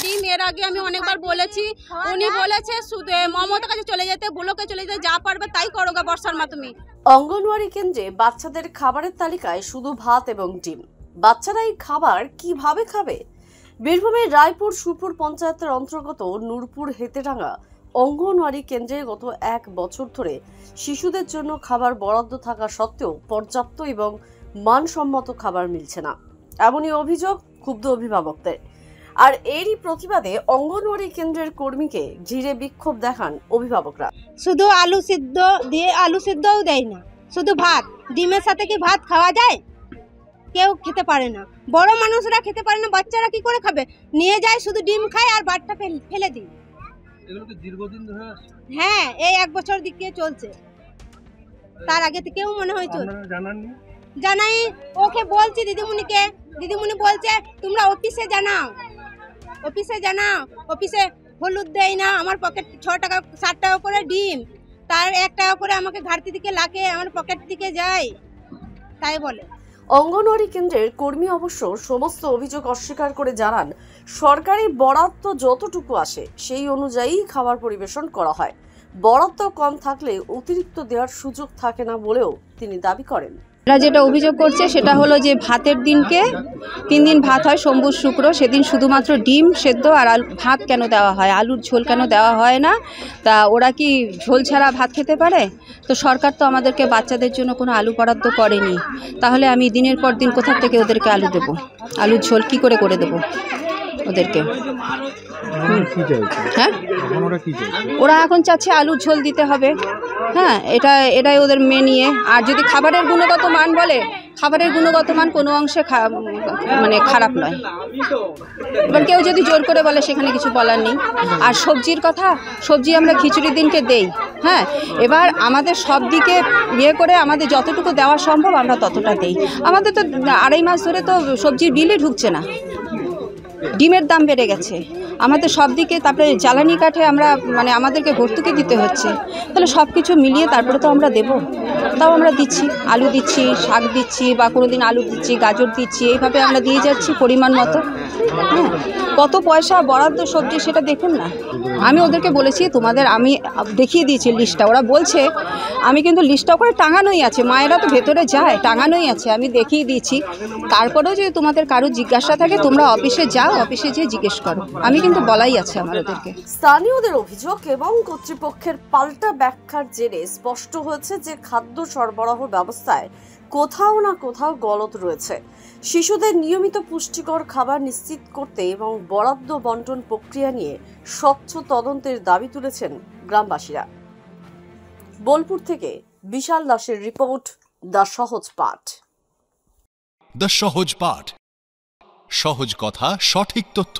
ডিম এর আগে আমি অনেকবার বলেছি, উনি বলেছে শুধু মমতার কাছে চলে যেতে, ব্লকে চলে যেতে, যা পারবে তাই করোগা বর্ষার মাধ্যমে। অঙ্গনওয়াড়ি কেন্দ্রে বাচ্চাদের খাবারের তালিকায় শুধু ভাত এবং ডিম। বাচ্চারা এই খাবার কিভাবে খাবে? বীরভূমের রায়পুর সুরপুর পঞ্চায়েতের অন্তর্গত নূরপুর হেতেডাঙ্গা অঙ্গনওয়াড়ি কেন্দ্রে গত 1 বছর ধরে শিশুদের জন্য খাবার বরাদ্দ থাকা সত্ত্বেও পর্যাপ্ত এবং মানসম্মত খাবার মিলছে না, এমনই অভিযোগ ক্ষুব্ধ অভিভাবকদের। আর এরই প্রতিবাদে অঙ্গনওয়াড়ি কেন্দ্রের কর্মীকে ঘিরে বিক্ষোভ দেখান অভিভাবকরা। শুধু আলু সিদ্ধ দিয়ে আলু সিদ্ধও দেয় না, শুধু ভাত। ডিমের সাথে কি ভাত খাওয়া যায়? কেউ খেতে পারে না, বড় মানুষরা খেতে পারে না, বাচ্চারা কি করে খাবে? নিয়ে যায় শুধু ডিম খায় আর ভাতটা ফেলে দিই। এগুলো কি দীর্ঘদিন ধরে? হ্যাঁ, এই 1 বছর দিকে চলছে। তার আগে থেকেও মনে হয় চলছে। জানাই, ওকে বলছি দিদিমণিকে, দিদিমণি বলছে তোমরা অফিসে জানাও, অফিসে হলুদ দেয় না। আমার পকেট 6 টাকা 7 টাকা করে ডিম, তার 1 টাকা করে আমাকে ঘাটতি দিকে লাগে, আমার পকেট দিকে যায়, তাই বলে। অঙ্গনওয়াড়ি কেন্দ্রের কর্মী অবশ্য সমস্ত অভিযোগ অস্বীকার করে জানান, সরকারি বরাদ্দ যতটুকু আসে সেই অনুযায়ী খাবার পরিবেশন করা হয়। বরাদ্দ কম থাকলে অতিরিক্ত দেওয়ার সুযোগ থাকে না বলেও তিনি দাবি করেন। এরা যেটা অভিযোগ করছে সেটা হলো যে ভাতের দিনকে 3 দিন ভাত হয়, সোমবার শুক্র, সেদিন শুধুমাত্র ডিম সেদ্ধ আর ভাত কেন দেওয়া হয়, আলুর ঝোল কেন দেওয়া হয় না? তা ওরা কি ঝোল ছাড়া ভাত খেতে পারে? তো সরকার তো আমাদেরকে বাচ্চাদের জন্য কোনো আলু বরাদ্দ করেনি, তাহলে আমি দিনের পর দিন কোথা থেকে ওদেরকে আলু দেবো? আলুর ঝোল কি করে দেবো ওদেরকে? হ্যাঁ, ওরা এখন চাচ্ছে আলুর ঝোল দিতে হবে। হ্যাঁ, এটাই ওদের নিয়ে। আর যদি খাবারের গুণগত মান বলে, খাবারের গুণগত মান কোনো অংশে মানে খারাপ নয়। এবার কেউ যদি জোর করে বলে সেখানে কিছু বলার নেই। আর সবজির কথা, সবজি আমরা খিচুড়ির দিনকে দেই। হ্যাঁ, এবার আমাদের সব দিকে করে আমাদের যতটুকু দেওয়া সম্ভব আমরা ততটা দেই। আমাদের তো 2.5 মাস ধরে তো সবজির বিলই ঢুকছে না, ডিমের দাম বেড়ে গেছে আমাদের সব দিকে, তারপরে জ্বালানি কাঠে আমরা মানে আমাদেরকে ভর্তুকি দিতে হচ্ছে। তাহলে সব কিছু মিলিয়ে তারপরে তো আমরা দেবো, তাও আমরা দিচ্ছি, আলু দিচ্ছি, শাক দিচ্ছি, বা কোনো দিন আলু দিচ্ছি, গাজর দিচ্ছি, এইভাবে আমরা দিয়ে যাচ্ছি পরিমাণ মতো। হ্যাঁ, কত পয়সা বরাদ্দ সবজি সেটা দেখুন না। আমি ওদেরকে বলেছি, আমি দেখিয়ে দিয়েছি লিস্টটা, ওরা বলছে আমি কিন্তু লিস্টটা করে টাঙানোই আছে, মায়েরা তো ভেতরে যায়, টাঙানোই আছে, আমি দেখিয়ে দিয়েছি। তারপরেও যদি তোমাদের কারো জিজ্ঞাসা থাকে তোমরা অফিসে যাও, অফিসে যেয়ে জিজ্ঞেস করো, আমি কিন্তু বলাই আছে আমার ওদেরকে। স্থানীয়দের অভিযোগ এবং কর্তৃপক্ষের পাল্টা ব্যাখ্যার জেরে স্পষ্ট হয়েছে যে খাদ্য সরবরাহ ব্যবস্থায় কোথাও না কোথাও গলদ রয়েছে। শিশুদের নিয়মিত পুষ্টিকর খাবার নিশ্চিত করতে এবং বরাদ্দ বন্টন প্রক্রিয়া নিয়ে স্বচ্ছ তদন্তের দাবি তুলেছেন গ্রামবাসীরা। বোলপুর থেকে বিশাল দাসের রিপোর্ট, দ্য সহজ পাঠ। দ্য সহজ পাঠ, সহজ কথা, সঠিক তথ্য।